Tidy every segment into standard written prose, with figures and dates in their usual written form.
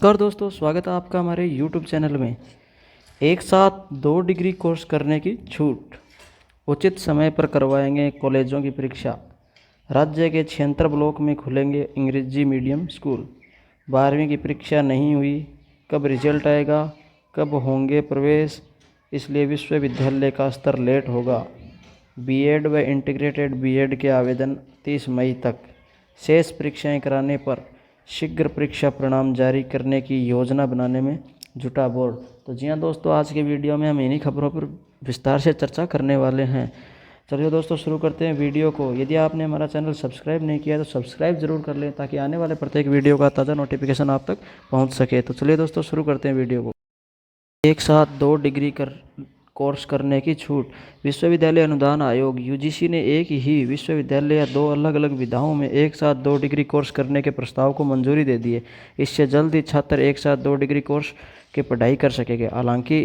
नमस्कार दोस्तों, स्वागत है आपका हमारे YouTube चैनल में। एक साथ 2 डिग्री कोर्स करने की छूट, उचित समय पर करवाएंगे कॉलेजों की परीक्षा। राज्य के 76 ब्लॉक में खुलेंगे अंग्रेजी मीडियम स्कूल। 12वीं की परीक्षा नहीं हुई, कब रिजल्ट आएगा, कब होंगे प्रवेश, इसलिए विश्वविद्यालय का स्तर लेट होगा। बीएड व इंटीग्रेटेड बीएड के आवेदन 30 मई तक। शेष परीक्षाएं कराने पर शीघ्र परीक्षा परिणाम जारी करने की योजना बनाने में जुटा बोर्ड। तो जी हाँ दोस्तों, आज के वीडियो में हम इन्हीं खबरों पर विस्तार से चर्चा करने वाले हैं। चलिए दोस्तों, शुरू करते हैं वीडियो को। यदि आपने हमारा चैनल सब्सक्राइब नहीं किया तो सब्सक्राइब जरूर कर लें, ताकि आने वाले प्रत्येक वीडियो का ताज़ा नोटिफिकेशन आप तक पहुँच सके। तो चलिए दोस्तों, शुरू करते हैं वीडियो को। एक साथ 2 डिग्री कोर्स करने की छूट। विश्वविद्यालय अनुदान आयोग यूजीसी ने एक ही विश्वविद्यालय या 2 अलग अलग विधाओं में एक साथ 2 डिग्री कोर्स करने के प्रस्ताव को मंजूरी दे दी है। इससे जल्द ही छात्र एक साथ 2 डिग्री कोर्स की पढ़ाई कर सकेंगे। हालांकि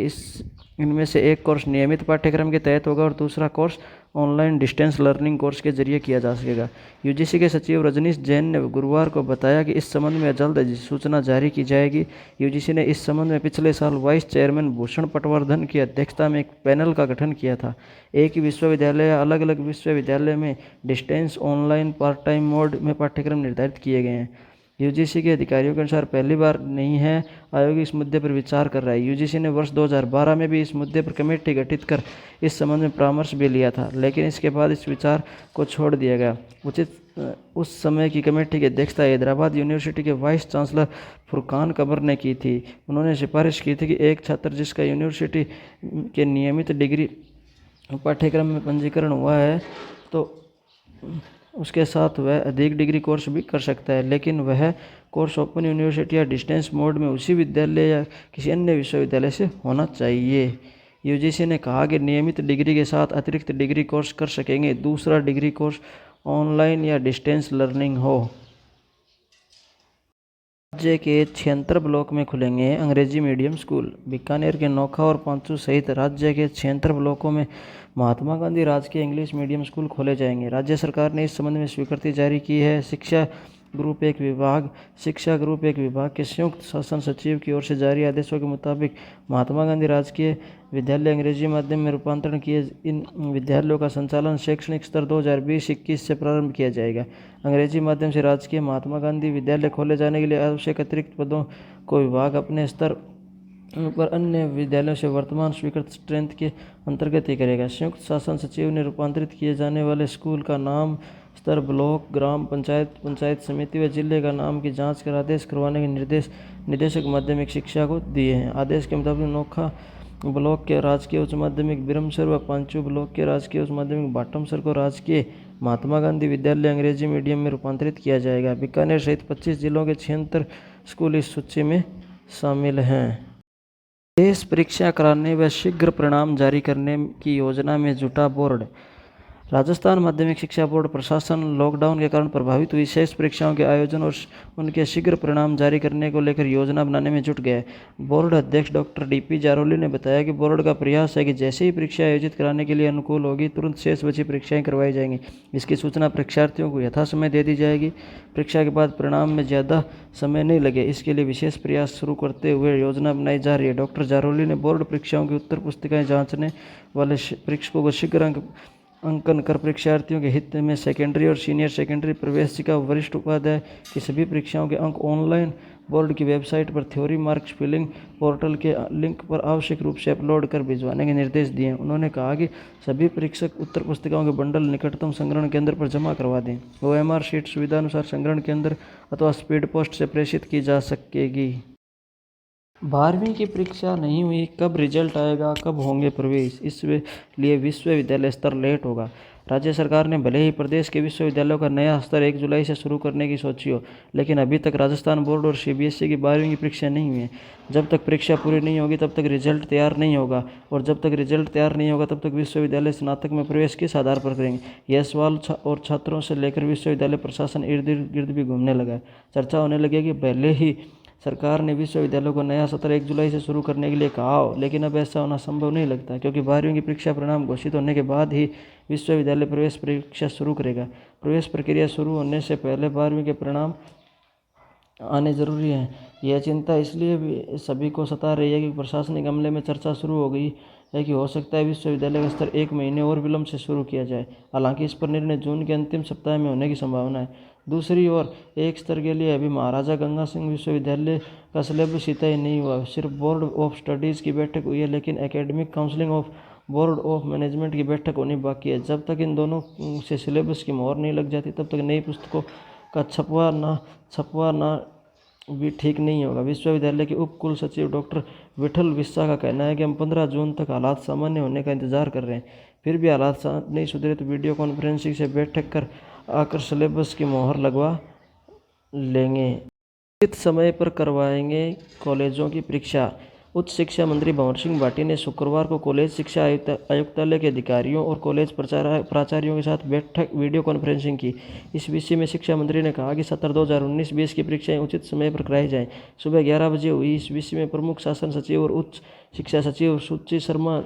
इनमें से एक कोर्स नियमित पाठ्यक्रम के तहत होगा और दूसरा course online distance learning course के जरिए किया जा सकेगा। यूजीसी के सचिव रजनीश जैन ने गुरुवार को बताया कि इस संबंध में जल्द सूचना जारी की जाएगी। यूजीसी ने इस संबंध में पिछले साल वाइस चेयरमैन भूषण पटवर्धन की अध्यक्षता में एक पैनल का गठन किया था। एक ही विश्वविद्यालय या अलग अलग विश्वविद्यालय में distance, online, part time mode में पाठ्यक्रम निर्धारित किए गए हैं। यूजीसी के अधिकारियों के अनुसार पहली बार नहीं है, आयोग इस मुद्दे पर विचार कर रहा है। यूजीसी ने वर्ष 2012 में भी इस मुद्दे पर कमेटी गठित कर इस संबंध में परामर्श भी लिया था, लेकिन इसके बाद इस विचार को छोड़ दिया गया। उस समय की कमेटी की अध्यक्षता हैदराबाद यूनिवर्सिटी के वाइस चांसलर फुरकान कमर ने की थी। उन्होंने सिफारिश की थी कि एक छात्र जिसका यूनिवर्सिटी के नियमित डिग्री पाठ्यक्रम में पंजीकरण हुआ है तो उसके साथ वह अधिक डिग्री कोर्स भी कर सकता है, लेकिन वह कोर्स ओपन यूनिवर्सिटी या डिस्टेंस मोड में उसी विद्यालय या किसी अन्य विश्वविद्यालय से होना चाहिए। यूजीसी ने कहा कि नियमित डिग्री के साथ अतिरिक्त डिग्री कोर्स कर सकेंगे। दूसरा डिग्री कोर्स ऑनलाइन या डिस्टेंस लर्निंग हो। राज्य के 76 ब्लॉक में खुलेंगे अंग्रेजी मीडियम स्कूल। बीकानेर के नोखा और पांचू सहित राज्य के 76 ब्लॉकों में महात्मा गांधी राजकीय इंग्लिश मीडियम स्कूल खोले जाएंगे। राज्य सरकार ने इस संबंध में स्वीकृति जारी की है। शिक्षा ग्रुप एक विभाग के संयुक्त शासन सचिव की ओर से जारी आदेशों के मुताबिक महात्मा गांधी राजकीय विद्यालय अंग्रेजी माध्यम में रूपांतरण किए इन विद्यालयों का संचालन शैक्षणिक स्तर 2020-21 से प्रारंभ किया जाएगा। अंग्रेजी माध्यम से राजकीय महात्मा गांधी विद्यालय खोले जाने के लिए आवश्यक अतिरिक्त पदों को विभाग अपने स्तर पर अन्य विद्यालयों से वर्तमान स्वीकृत स्ट्रेंथ के अंतर्गत ही करेगा। संयुक्त शासन सचिव ने रूपांतरित किए जाने वाले स्कूल का नाम, स्तर, ब्लॉक, ग्राम पंचायत, पंचायत समिति व जिले का नाम की जांच कर आदेश करवाने के निर्देश निदेशक माध्यमिक शिक्षा को दिए हैं। आदेश के मुताबिक नोखा ब्लॉक के राजकीय उच्च माध्यमिक बिरमसर व पांचू ब्लॉक के राजकीय उच्च माध्यमिक बाटमसर को राजकीय महात्मा गांधी विद्यालय अंग्रेजी मीडियम में रूपांतरित किया जाएगा। बीकानेर सहित 25 जिलों के 76 स्कूल इस सूची में शामिल हैं। शेष परीक्षा कराने व शीघ्र परिणाम जारी करने की योजना में जुटा बोर्ड। राजस्थान माध्यमिक शिक्षा बोर्ड प्रशासन लॉकडाउन के कारण प्रभावित हुई शेष परीक्षाओं के आयोजन और उनके शीघ्र परिणाम जारी करने को लेकर योजना बनाने में जुट गया है। बोर्ड अध्यक्ष डॉक्टर डीपी जारोली ने बताया कि बोर्ड का प्रयास है कि जैसे ही परीक्षा आयोजित कराने के लिए अनुकूल होगी, तुरंत शेष बची परीक्षाएं करवाई जाएंगी। इसकी सूचना परीक्षार्थियों को यथासमय दे दी जाएगी। परीक्षा के बाद परिणाम में ज़्यादा समय नहीं लगे, इसके लिए विशेष प्रयास शुरू करते हुए योजना बनाई जा रही है। डॉक्टर जारोली ने बोर्ड परीक्षाओं की उत्तर पुस्तिकाएं जांचने वाले परीक्षकों को शीघ्र अंकन कर परीक्षार्थियों के हित में सेकेंडरी और सीनियर सेकेंडरी प्रवेशिका वरिष्ठ उपाध्याय की सभी परीक्षाओं के अंक ऑनलाइन बोर्ड की वेबसाइट पर थ्योरी मार्क्स फिलिंग पोर्टल के लिंक पर आवश्यक रूप से अपलोड कर भिजवाने के निर्देश दिए। उन्होंने कहा कि सभी परीक्षक उत्तर पुस्तिकाओं के बंडल निकटतम संग्रहण केंद्र पर जमा करवा दें। OMR शीट सुविधानुसार संग्रहण केंद्र अथवा स्पीड पोस्ट से प्रेषित की जा सकेगी। 12वीं की परीक्षा नहीं हुई, कब रिजल्ट आएगा, कब होंगे प्रवेश, इसलिए विश्वविद्यालय स्तर लेट होगा। राज्य सरकार ने भले ही प्रदेश के विश्वविद्यालयों का नया स्तर 1 जुलाई से शुरू करने की सोची हो, लेकिन अभी तक राजस्थान बोर्ड और CBSE की 12वीं की परीक्षा नहीं हुई है। जब तक परीक्षा पूरी नहीं होगी तब तक रिजल्ट तैयार नहीं होगा, और जब तक रिजल्ट तैयार नहीं होगा तब तक विश्वविद्यालय स्नातक में प्रवेश किस आधार पर करेंगे, यह सवाल और छात्रों से लेकर विश्वविद्यालय प्रशासन इर्द गिर्द भी घूमने लगा है। चर्चा होने लगी कि पहले ही सरकार ने विश्वविद्यालयों को नया सत्र 1 जुलाई से शुरू करने के लिए कहा हो, लेकिन अब ऐसा होना संभव नहीं लगता, क्योंकि 12वीं की परीक्षा परिणाम घोषित होने के बाद ही विश्वविद्यालय प्रवेश परीक्षा शुरू करेगा। प्रवेश प्रक्रिया शुरू होने से पहले 12वीं के परिणाम आने ज़रूरी हैं। यह चिंता इसलिए भी सभी को सता रही है कि प्रशासनिक अमले में चर्चा शुरू हो गई है कि हो सकता है विश्वविद्यालय का स्तर 1 महीने और विलंब से शुरू किया जाए। हालांकि इस पर निर्णय जून के अंतिम सप्ताह में होने की संभावना है। दूसरी ओर एक स्तर के लिए अभी महाराजा गंगा सिंह विश्वविद्यालय का सिलेबस ही तय नहीं हुआ। सिर्फ बोर्ड ऑफ स्टडीज़ की बैठक हुई है, लेकिन academic counselling of board of management की बैठक होनी बाकी है। जब तक इन दोनों से सिलेबस की मोहर नहीं लग जाती, तब तक नई पुस्तकों का छपवा भी ठीक नहीं होगा। विश्वविद्यालय के उप कुल सचिव डॉक्टर विठल विस्सा का कहना है कि हम 15 जून तक हालात सामान्य होने का इंतजार कर रहे हैं। फिर भी हालात नहीं सुधरे तो वीडियो कॉन्फ्रेंसिंग से बैठक कर आकर सिलेबस की मोहर लगवा लेंगे। निश्चित समय पर करवाएंगे कॉलेजों की परीक्षा। उच्च शिक्षा मंत्री भंवर सिंह भाटी ने शुक्रवार को कॉलेज शिक्षा आयुक्तालय के अधिकारियों और कॉलेज प्राचार्यों के साथ बैठक वीडियो कॉन्फ्रेंसिंग की। इस विषय में शिक्षा मंत्री ने कहा कि सत्र 2019-20 की परीक्षाएं उचित समय पर कराई जाएं। सुबह 11 बजे हुई इस विषय में प्रमुख शासन सचिव और उच्च शिक्षा सचिव सुचि शर्मा,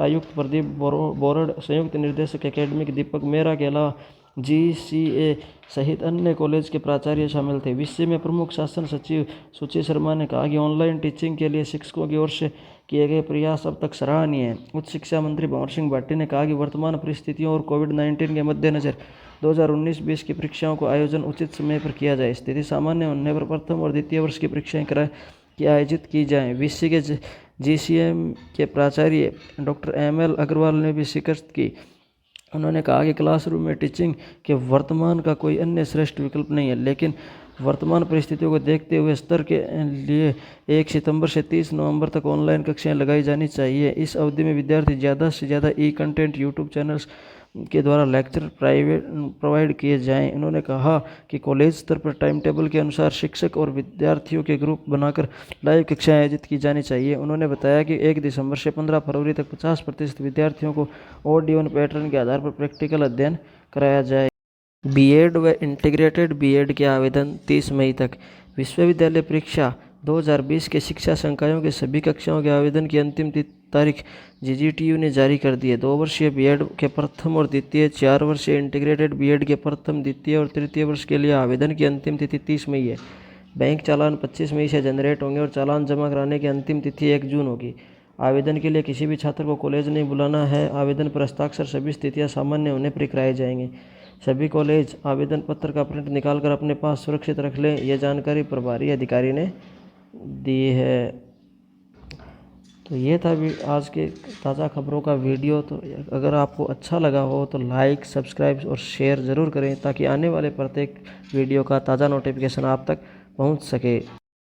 आयुक्त प्रदीप बोरड, संयुक्त निर्देशक एकेडमिक दीपक मेहरा के अलावा GCA सहित अन्य कॉलेज के प्राचार्य शामिल थे। विषय में प्रमुख शासन सचिव सुचि शर्मा ने कहा कि ऑनलाइन टीचिंग के लिए शिक्षकों की ओर से किए गए प्रयास अब तक सराहनीय हैं। उच्च शिक्षा मंत्री भंवर सिंह भाटी ने कहा कि वर्तमान परिस्थितियों और कोविड-19 के मद्देनजर 2019-20 की परीक्षाओं को आयोजन उचित समय पर किया जाए। स्थिति सामान्य होने पर प्रथम और द्वितीय वर्ष की परीक्षाएं आयोजित की जाएं। विषय के GCM के प्राचार्य डॉक्टर ML अग्रवाल ने भी शिकस्त की। उन्होंने कहा कि क्लासरूम में टीचिंग के वर्तमान का कोई अन्य श्रेष्ठ विकल्प नहीं है, लेकिन वर्तमान परिस्थितियों को देखते हुए स्तर के लिए 1 सितंबर से 30 नवंबर तक ऑनलाइन कक्षाएं लगाई जानी चाहिए। इस अवधि में विद्यार्थी ज़्यादा से ज़्यादा कंटेंट यूट्यूब चैनल्स के द्वारा लेक्चर प्रोवाइड किए जाएं। उन्होंने कहा कि कॉलेज स्तर पर टाइम टेबल के अनुसार शिक्षक और विद्यार्थियों के ग्रुप बनाकर लाइव कक्षाएं आयोजित की जानी चाहिए। उन्होंने बताया कि 1 दिसंबर से 15 फरवरी तक 50% विद्यार्थियों को ऑड इवन पैटर्न के आधार पर प्रैक्टिकल अध्ययन कराया जाए। बीएड व इंटीग्रेटेड बीएड के आवेदन 30 मई तक। विश्वविद्यालय परीक्षा 2020 के शिक्षा संकायों के सभी कक्षाओं के आवेदन की अंतिम तारीख GGTU ने जारी कर दी है। 2 वर्षीय बीएड के प्रथम और द्वितीय, 4 वर्षीय इंटीग्रेटेड बीएड के प्रथम, द्वितीय और तृतीय वर्ष के लिए आवेदन की अंतिम तिथि 30 मई है। बैंक चालान 25 मई से जनरेट होंगे और चालान जमा कराने की अंतिम तिथि 1 जून होगी। आवेदन के लिए किसी भी छात्र को कॉलेज नहीं बुलाना है। आवेदन पर हस्ताक्षर सभी स्थितियां सामान्य होने पर कराए जाएंगे। सभी कॉलेज आवेदन पत्र का प्रिंट निकालकर अपने पास सुरक्षित रख लें। यह जानकारी प्रभारी अधिकारी ने दी है। तो ये था भी आज के ताज़ा खबरों का वीडियो। तो अगर आपको अच्छा लगा हो तो लाइक, सब्सक्राइब और शेयर ज़रूर करें, ताकि आने वाले प्रत्येक वीडियो का ताज़ा नोटिफिकेशन आप तक पहुंच सके।